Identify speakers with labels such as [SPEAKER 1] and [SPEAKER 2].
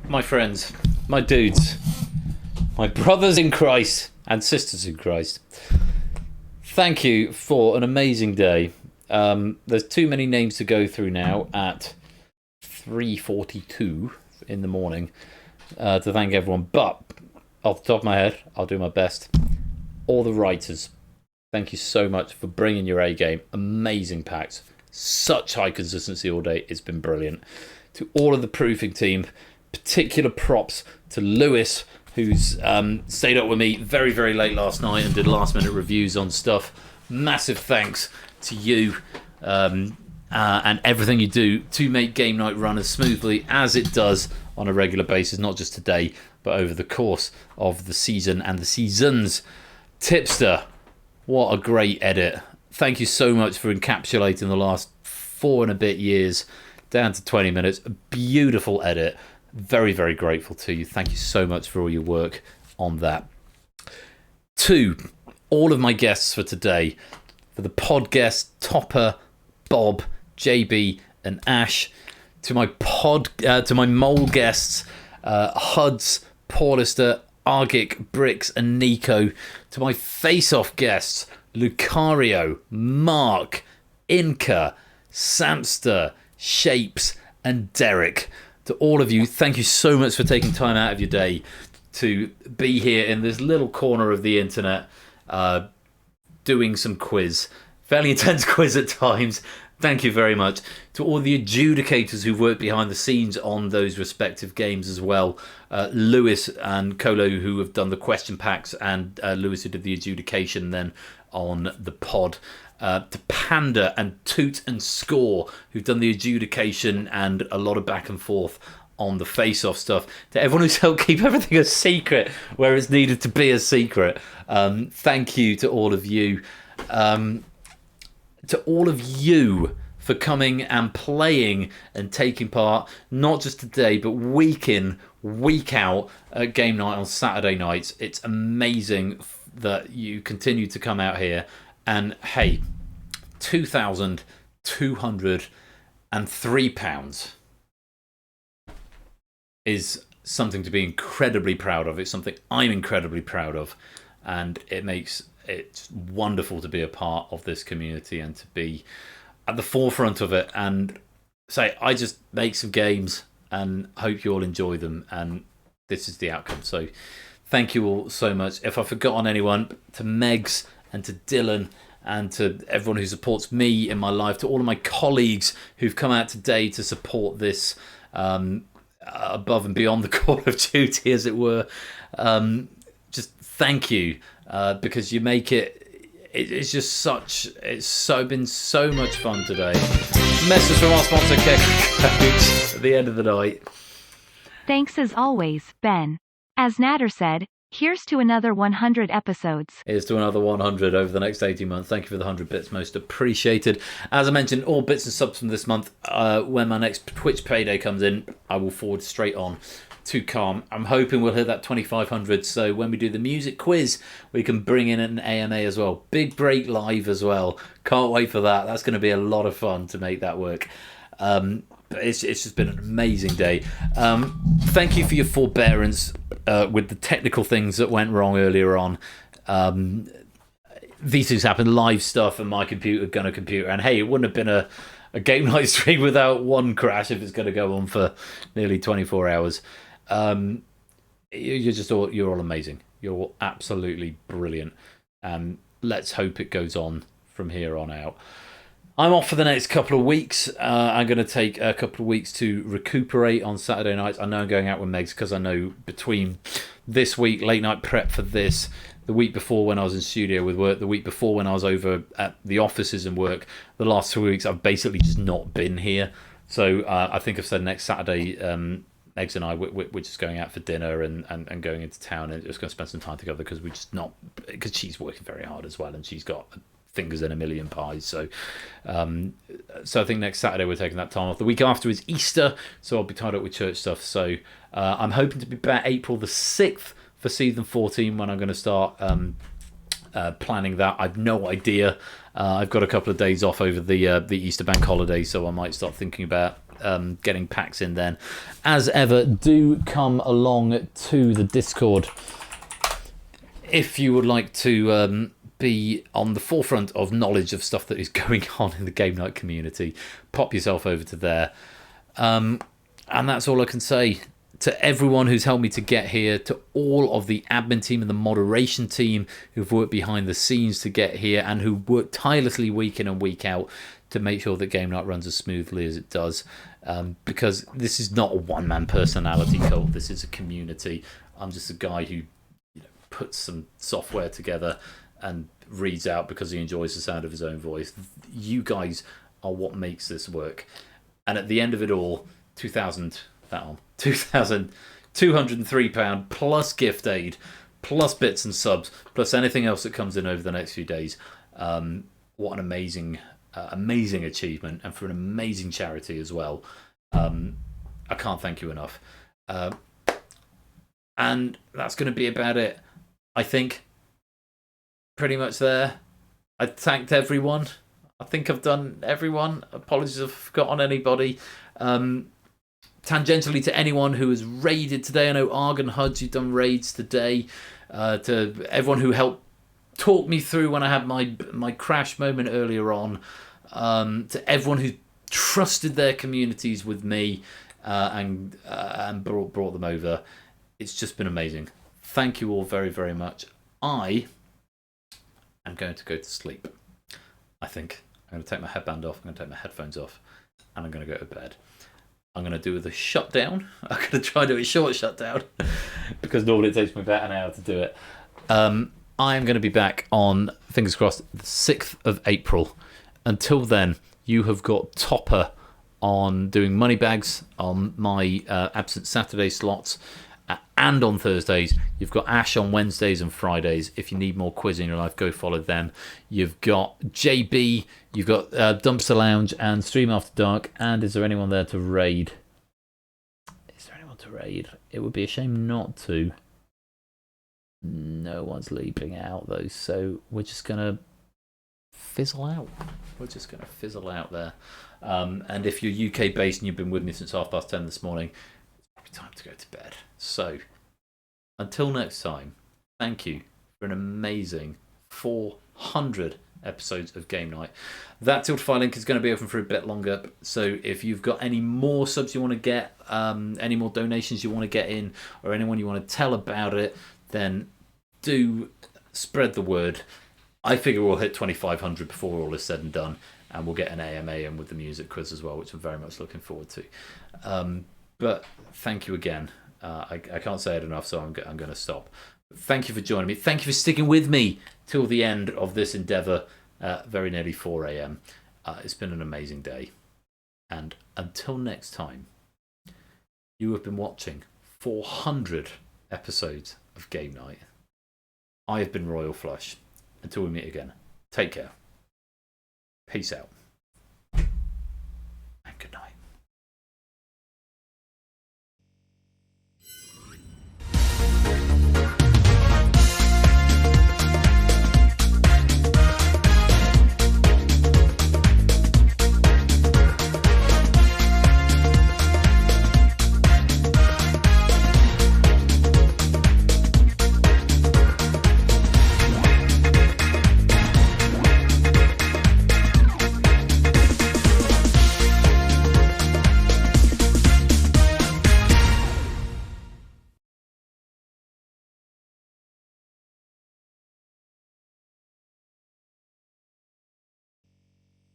[SPEAKER 1] my friends, my dudes, my brothers in Christ and sisters in Christ, thank you for an amazing day. There's too many names to go through now at 3:42 in the morning to thank everyone, but off the top of my head, I'll do my best. All the writers, thank you so much for bringing your A game. Amazing packs. Such high consistency all day. It's been brilliant. To all of the proofing team, particular props to Lewis, who's stayed up with me very, very late last night and did last minute reviews on stuff. Massive thanks to you and everything you do to make game night run as smoothly as it does on a regular basis, not just today, but over the course of the season and the seasons. Tipster, what a great edit. Thank you so much for encapsulating the last 4 and a bit years down to 20 minutes. A beautiful edit. Very, very grateful to you. Thank you so much for all your work on that. 2, all of my guests for today. For the pod guests, Topper, Bob, JB and Ash. To my mole guests, Huds, Paulister, Argic, Bricks and Nico. To my face-off guests, Lucario, Mark, Inca, Samster, Shapes and Derek. To all of you, thank you so much for taking time out of your day to be here in this little corner of the internet doing some quiz. Fairly intense quiz at times. Thank you very much. To all the adjudicators who've worked behind the scenes on those respective games as well. Lewis and Colo, who have done the question packs, and Lewis, who did the adjudication then on the pod. To Panda and Toot and Score, who've done the adjudication and a lot of back and forth on the face-off stuff. To everyone who's helped keep everything a secret where it's needed to be a secret. Thank you to all of you. To all of you for coming and playing and taking part, not just today, but week in, week out at game night on Saturday nights. It's amazing that you continue to come out here. And hey, £2,203 is something to be incredibly proud of. It's something I'm incredibly proud of. And it's wonderful to be a part of this community and to be at the forefront of it and say, I just make some games and hope you all enjoy them. And this is the outcome. So thank you all so much. If I've forgotten anyone, to Megs and to Dylan and to everyone who supports me in my life, to all of my colleagues who've come out today to support this above and beyond the Call of Duty, as it were. Just thank you because you make it. It's been so much fun today. Message from our sponsor, Coach, at the end of the night.
[SPEAKER 2] Thanks as always, Ben. As Natter said, here's to another 100 episodes.
[SPEAKER 1] Here's to another 100 over the next 18 months. Thank you for the 100 bits, most appreciated. As I mentioned, all bits and subs from this month. When my next Twitch payday comes in, I will forward straight on to Calm. I'm hoping we'll hit that 2,500, so when we do the music quiz, we can bring in an AMA as well. Big break live as well. Can't wait for that. That's going to be a lot of fun to make that work. But it's just been an amazing day. Thank you for your forbearance with the technical things that went wrong earlier on. These things happen, live stuff, and my computer gun a computer. And hey, it wouldn't have been a game night stream without one crash if it's going to go on for nearly 24 hours. You're all amazing. You're all absolutely brilliant. Let's hope it goes on from here on out. I'm off for the next couple of weeks. I'm going to take a couple of weeks to recuperate on Saturday nights. I know I'm going out with Megs because I know between this week, late night prep for this, the week before when I was in studio with work, the week before when I was over at the offices and work, the last 2 weeks I've basically just not been here. So I think I've said next Saturday, Megs and I, we're just going out for dinner and going into town and just going to spend some time together because because she's working very hard as well and she's got fingers in a million pies. So I think next Saturday we're taking that time off. The week after is Easter, so I'll be tied up with church stuff. So I'm hoping to be back April the 6th for season 14 when I'm going to start planning that. I've no idea. I've got a couple of days off over the Easter bank holiday, so I might start thinking about getting packs in then. As ever, do come along to the Discord if you would like to be on the forefront of knowledge of stuff that is going on in the Game Night community. Pop yourself over to there. And that's all I can say. To everyone who's helped me to get here, to all of the admin team and the moderation team who've worked behind the scenes to get here and who work tirelessly week in and week out to make sure that Game Night runs as smoothly as it does. Because this is not a one-man personality cult. This is a community. I'm just a guy who puts some software together and reads out because he enjoys the sound of his own voice. You guys are what makes this work. And at the end of it all, £2,203 plus gift aid, plus bits and subs, plus anything else that comes in over the next few days. What an amazing achievement, and for an amazing charity as well. I can't thank you enough. And that's going to be about it. I think pretty much there. I thanked everyone. I think I've done everyone. Apologies if I've forgotten anybody. Tangentially to anyone who has raided today. I know Argon Huds, you've done raids today. To everyone who helped talk me through when I had my crash moment earlier on. To everyone who trusted their communities with me and brought them over. It's just been amazing. Thank you all very, very much. I am going to go to sleep. I think I'm going to take my headband off. I'm going to take my headphones off. And I'm going to go to bed. I'm going to do the shutdown. I'm going to try to do a short shutdown. Because normally it takes me about an hour to do it. I am going to be back on, fingers crossed, the 6th of April. Until then, you have got Topper on doing money bags on my absent Saturday slots. And on Thursdays, you've got Ash on Wednesdays and Fridays. If you need more quiz in your life, go follow them. You've got JB, you've got Dumpster Lounge and Stream After Dark. And is there anyone there to raid? Is there anyone to raid? It would be a shame not to. No one's leaping out, though. So we're just going to fizzle out. We're just going to fizzle out there. And if you're UK based and you've been with me since 10:30 this morning, it's probably time to go to bed. So, until next time, thank you for an amazing 400 episodes of Game Night. That Tiltify link is going to be open for a bit longer, so if you've got any more subs you want to get, any more donations you want to get in, or anyone you want to tell about it, then do spread the word. I figure we'll hit 2,500 before all is said and done, and we'll get an AMA in with the music quiz as well, which I'm very much looking forward to. But thank you again. I can't say it enough, so I'm going to stop. Thank you for joining me. Thank you for sticking with me till the end of this endeavour, very nearly 4 a.m. It's been an amazing day. And until next time, you have been watching 400 episodes of Game Night. I have been Royal Flush. Until we meet again, take care. Peace out.